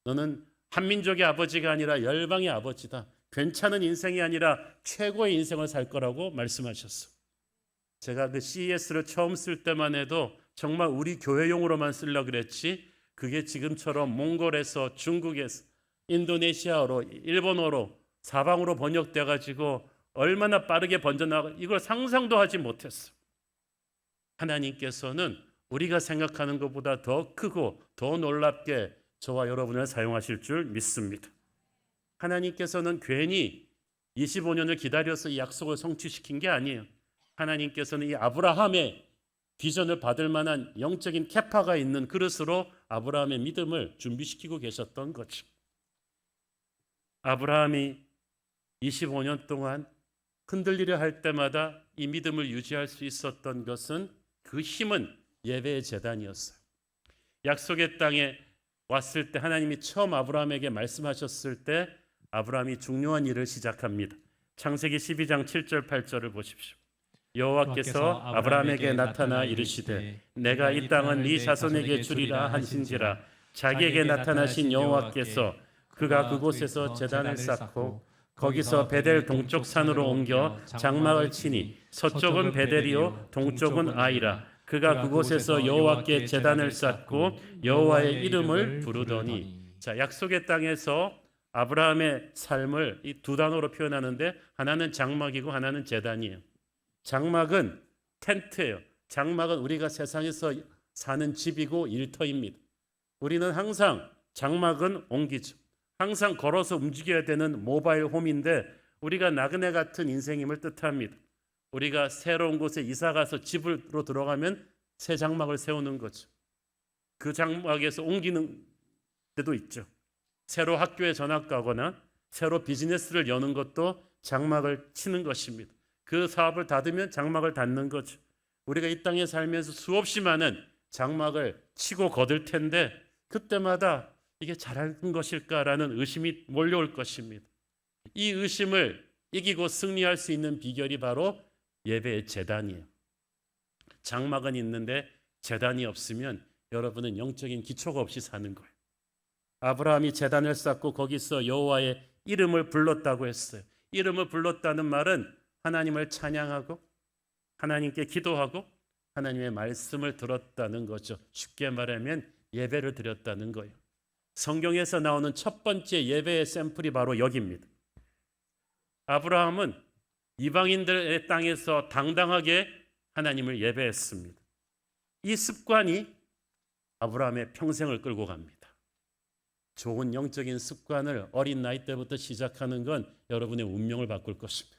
너는 한민족의 아버지가 아니라 열방의 아버지다. 괜찮은 인생이 아니라 최고의 인생을 살 거라고 말씀하셨어. 제가 그 CES를 처음 쓸 때만 해도 정말 우리 교회용으로만 쓰려고 그랬지, 그게 지금처럼 몽골에서, 중국에서, 인도네시아어로, 일본어로, 사방으로 번역돼 가지고 얼마나 빠르게 번져나가, 이걸 상상도 하지 못했어. 하나님께서는 우리가 생각하는 것보다 더 크고 더 놀랍게 저와 여러분을 사용하실 줄 믿습니다. 하나님께서는 괜히 25년을 기다려서 이 약속을 성취시킨 게 아니에요. 하나님께서는 이 아브라함의 비전을 받을 만한 영적인 캐파가 있는 그릇으로 아브라함의 믿음을 준비시키고 계셨던 거죠. 아브라함이 25년 동안 흔들리려 할 때마다 이 믿음을 유지할 수 있었던 것은 그 힘은 예배의 제단이었어요. 약속의 땅에 왔을 때 하나님이 처음 아브라함에게 말씀하셨을 때 아브라함이 중요한 일을 시작합니다. 창세기 12장 7절 8절을 보십시오. 여호와께서 아브라함에게 나타나 이르시되 내가 이 땅은 네 자손에게 주리라 하신지라. 자기에게 나타나신 여호와께서 그가 그곳에서 제단을 쌓고 거기서 베델 동쪽 산으로 옮겨 장막을 치니 서쪽은 베델이요 동쪽은 아이라. 그가 그곳에서 여호와께 제단을 쌓고 여호와의 이름을 부르더니. 자, 약속의 땅에서 아브라함의 삶을 이 두 단어로 표현하는데 하나는 장막이고 하나는 제단이에요. 장막은 텐트예요. 장막은 우리가 세상에서 사는 집이고 일터입니다. 우리는 항상 장막은 옮기죠. 항상 걸어서 움직여야 되는 모바일 홈인데 우리가 나그네 같은 인생임을 뜻합니다. 우리가 새로운 곳에 이사가서 집으로 들어가면 새 장막을 세우는 거죠. 그 장막에서 옮기는 데도 있죠. 새로 학교에 전학 가거나 새로 비즈니스를 여는 것도 장막을 치는 것입니다. 그 사업을 닫으면 장막을 닫는 거죠. 우리가 이 땅에 살면서 수없이 많은 장막을 치고 거둘 텐데 그때마다 이게 잘하는 것일까라는 의심이 몰려올 것입니다. 이 의심을 이기고 승리할 수 있는 비결이 바로 예배의 제단이에요. 장막은 있는데 제단이 없으면 여러분은 영적인 기초가 없이 사는 거예요. 아브라함이 제단을 쌓고 거기서 여호와의 이름을 불렀다고 했어요. 이름을 불렀다는 말은 하나님을 찬양하고 하나님께 기도하고 하나님의 말씀을 들었다는 거죠. 쉽게 말하면 예배를 드렸다는 거예요. 성경에서 나오는 첫 번째 예배의 샘플이 바로 여기입니다. 아브라함은 이방인들의 땅에서 당당하게 하나님을 예배했습니다. 이 습관이 아브라함의 평생을 끌고 갑니다. 좋은 영적인 습관을 어린 나이 때부터 시작하는 건 여러분의 운명을 바꿀 것입니다.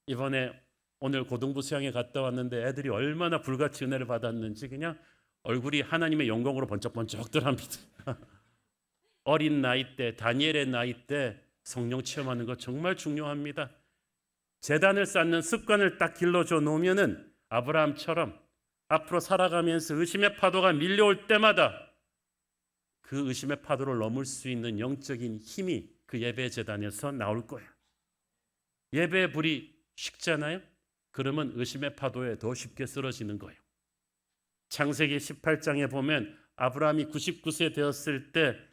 이번에 오늘 고등부 수양에 갔다 왔는데 애들이 얼마나 불같이 은혜를 받았는지 그냥 얼굴이 하나님의 영광으로 번쩍번쩍들합니다. 어린 나이 때, 다니엘의 나이 때 성령 체험하는 거 정말 중요합니다. 제단을 쌓는 습관을 딱 길러줘 놓으면은 아브라함처럼 앞으로 살아가면서 의심의 파도가 밀려올 때마다 그 의심의 파도를 넘을 수 있는 영적인 힘이 그 예배 제단에서 나올 거예요. 예배의 불이 식잖아요. 그러면 의심의 파도에 더 쉽게 쓰러지는 거예요. 창세기 18장에 보면 아브라함이 99세 되었을 때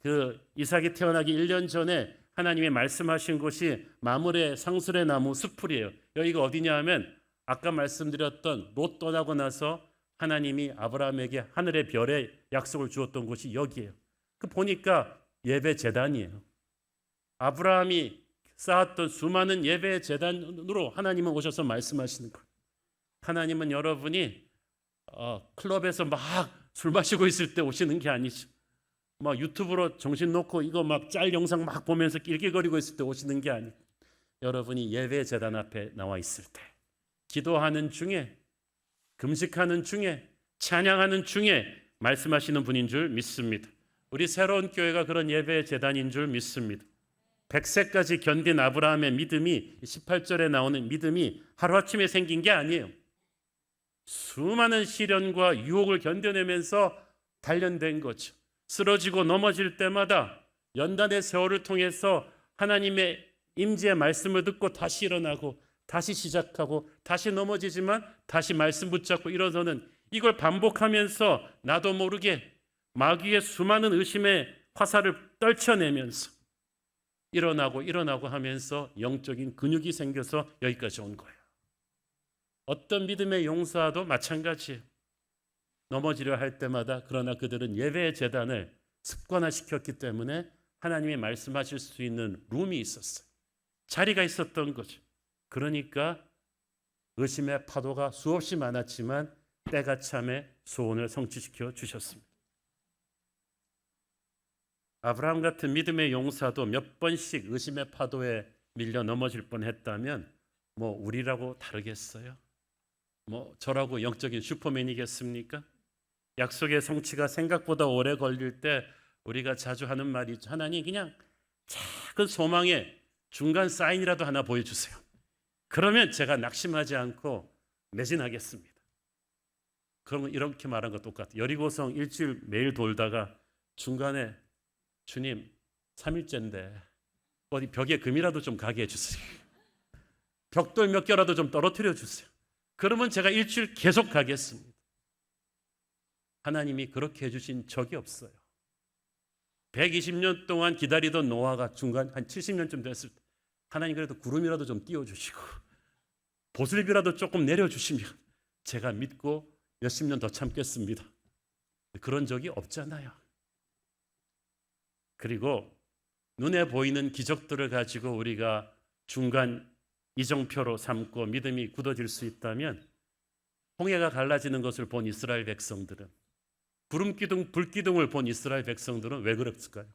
그 이삭이 태어나기 1년 전에 하나님이 말씀하신 곳이 마므레 상수레 나무 숲풀이에요. 여기가 어디냐 하면 아까 말씀드렸던 롯 떠나고 나서 하나님이 아브라함에게 하늘의 별의 약속을 주었던 곳이 여기예요. 그 보니까 예배 제단이에요. 아브라함이 쌓았던 수많은 예배 제단으로 하나님은 오셔서 말씀하시는 거예요. 하나님은 여러분이 클럽에서 막 술 마시고 있을 때 오시는 게 아니죠. 막 유튜브로 정신 놓고 이거 막 짤 영상 막 보면서 낄낄거리고 있을 때 오시는 게 아니고 여러분이 예배 제단 앞에 나와 있을 때 기도하는 중에 금식하는 중에 찬양하는 중에 말씀하시는 분인 줄 믿습니다. 우리 새로운 교회가 그런 예배 제단인 줄 믿습니다. 100세까지 견딘 아브라함의 믿음이 18절에 나오는 믿음이 하루아침에 생긴 게 아니에요. 수많은 시련과 유혹을 견뎌내면서 단련된 거죠. 쓰러지고 넘어질 때마다 연단의 세월을 통해서 하나님의 임재의 말씀을 듣고 다시 일어나고 다시 시작하고 다시 넘어지지만 다시 말씀 붙잡고 일어서는 이걸 반복하면서 나도 모르게 마귀의 수많은 의심의 화살을 떨쳐내면서 일어나고 하면서 영적인 근육이 생겨서 여기까지 온 거예요. 어떤 믿음의 용사도 마찬가지예요. 넘어지려 할 때마다 그러나 그들은 예배의 제단을 습관화시켰기 때문에 하나님이 말씀하실 수 있는 룸이 있었어요. 자리가 있었던 거죠. 그러니까 의심의 파도가 수없이 많았지만 때가 참에 소원을 성취시켜 주셨습니다. 아브라함 같은 믿음의 용사도 몇 번씩 의심의 파도에 밀려 넘어질 뻔했다면 뭐 우리라고 다르겠어요? 뭐 저라고 영적인 슈퍼맨이겠습니까? 약속의 성취가 생각보다 오래 걸릴 때 우리가 자주 하는 말이 있죠. 하나님 그냥 작은 소망의 중간 사인이라도 하나 보여주세요. 그러면 제가 낙심하지 않고 매진하겠습니다. 그러면 이렇게 말한 거 똑같아요. 여리고성 일주일 매일 돌다가 중간에 주님 3일째인데 어디 벽에 금이라도 좀 가게 해주세요. 벽돌 몇 개라도 좀 떨어뜨려 주세요. 그러면 제가 일주일 계속 가겠습니다. 하나님이 그렇게 해주신 적이 없어요. 120년 동안 기다리던 노아가 중간 한 70년쯤 됐을 때 하나님 그래도 구름이라도 좀 띄워주시고 보슬비라도 조금 내려주시면 제가 믿고 몇십 년 더 참겠습니다. 그런 적이 없잖아요. 그리고 눈에 보이는 기적들을 가지고 우리가 중간 이정표로 삼고 믿음이 굳어질 수 있다면 홍해가 갈라지는 것을 본 이스라엘 백성들은 구름기둥, 불기둥을 본 이스라엘 백성들은 왜 그랬을까요?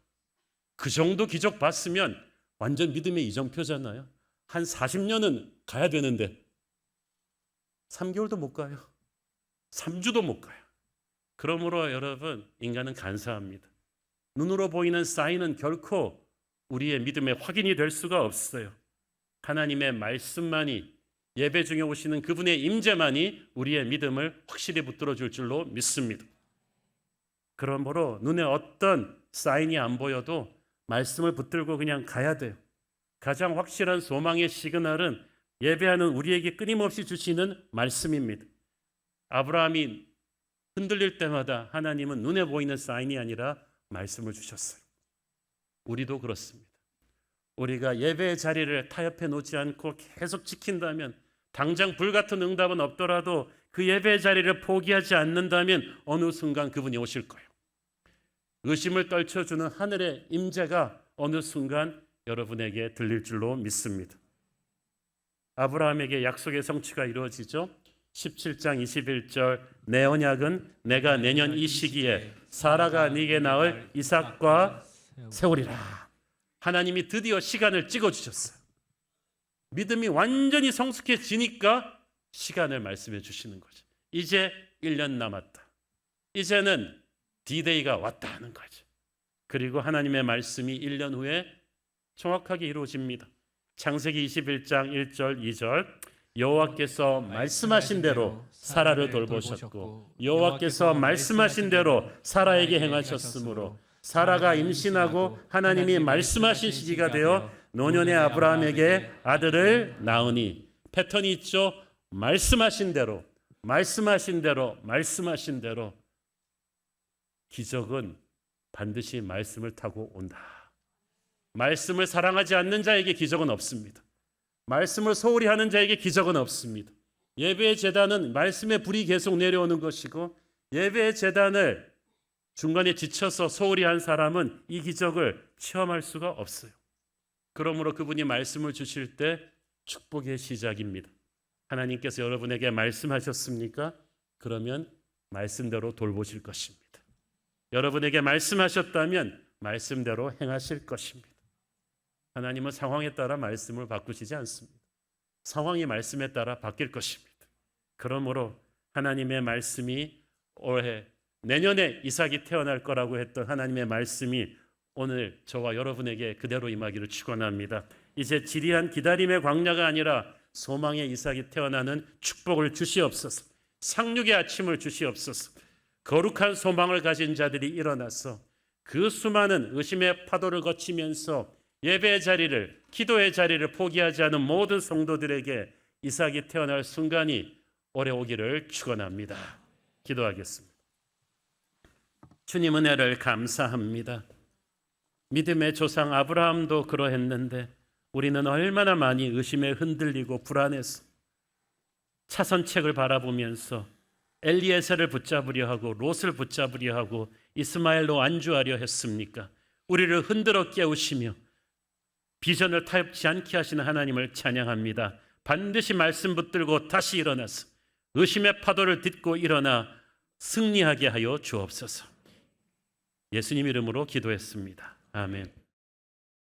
그 정도 기적 봤으면 완전 믿음의 이정표잖아요. 한 40년은 가야 되는데 3개월도 못 가요. 3주도 못 가요. 그러므로 여러분, 인간은 간사합니다. 눈으로 보이는 사인은 결코 우리의 믿음의 확인이 될 수가 없어요. 하나님의 말씀만이, 예배 중에 오시는 그분의 임재만이 우리의 믿음을 확실히 붙들어 줄 줄로 믿습니다. 그러므로 눈에 어떤 사인이 안 보여도 말씀을 붙들고 그냥 가야 돼요. 가장 확실한 소망의 시그널은 예배하는 우리에게 끊임없이 주시는 말씀입니다. 아브라함이 흔들릴 때마다 하나님은 눈에 보이는 사인이 아니라 말씀을 주셨어요. 우리도 그렇습니다. 우리가 예배의 자리를 타협해 놓지 않고 계속 지킨다면, 당장 불같은 응답은 없더라도 그 예배의 자리를 포기하지 않는다면 어느 순간 그분이 오실 거예요. 의심을 떨쳐주는 하늘의 임재가 어느 순간 여러분에게 들릴 줄로 믿습니다. 아브라함에게 약속의 성취가 이루어지죠. 17장 21절, 내 언약은 내가 내년 이 시기에 사라가 네게 낳을 이삭과 세우리라. 하나님이 드디어 시간을 찍어주셨어요. 믿음이 완전히 성숙해지니까 시간을 말씀해 주시는 거죠. 이제 1년 남았다. 이제는 D-Day가 왔다 하는 거죠. 그리고 하나님의 말씀이 1년 후에 정확하게 이루어집니다. 창세기 21장 1절 2절, 여호와께서 말씀하신 대로 사라를 돌보셨고 여호와께서 말씀하신 대로 사라에게 행하셨으므로 사라가 임신하고 하나님이 말씀하신 시기가 되어 노년의 아브라함에게 아들을 낳으니, 패턴이 있죠. 말씀하신 대로, 말씀하신 대로, 말씀하신 대로. 기적은 반드시 말씀을 타고 온다. 말씀을 사랑하지 않는 자에게 기적은 없습니다. 말씀을 소홀히 하는 자에게 기적은 없습니다. 예배의 제단은 말씀의 불이 계속 내려오는 것이고, 예배의 제단을 중간에 지쳐서 소홀히 한 사람은 이 기적을 체험할 수가 없어요. 그러므로 그분이 말씀을 주실 때 축복의 시작입니다. 하나님께서 여러분에게 말씀하셨습니까? 그러면 말씀대로 돌보실 것입니다. 여러분에게 말씀하셨다면 말씀대로 행하실 것입니다. 하나님은 상황에 따라 말씀을 바꾸시지 않습니다. 상황이 말씀에 따라 바뀔 것입니다. 그러므로 하나님의 말씀이 올해, 내년에 이삭이 태어날 거라고 했던 하나님의 말씀이 오늘 저와 여러분에게 그대로 임하기를 축원합니다. 이제 지리한 기다림의 광야가 아니라 소망의 이삭이 태어나는 축복을 주시옵소서. 상륙의 아침을 주시옵소서. 거룩한 소망을 가진 자들이 일어나서 그 수많은 의심의 파도를 거치면서 예배의 자리를, 기도의 자리를 포기하지 않은 모든 성도들에게 이삭이 태어날 순간이 오래 오기를 축원합니다. 기도하겠습니다. 주님 은혜를 감사합니다. 믿음의 조상 아브라함도 그러했는데 우리는 얼마나 많이 의심에 흔들리고 불안해서 차선책을 바라보면서 엘리에셀을 붙잡으려 하고 롯을 붙잡으려 하고 이스마엘로 안주하려 했습니까? 우리를 흔들어 깨우시며 비전을 타협치 않게 하시는 하나님을 찬양합니다. 반드시 말씀 붙들고 다시 일어나서 의심의 파도를 딛고 일어나 승리하게 하여 주옵소서. 예수님 이름으로 기도했습니다. 아멘.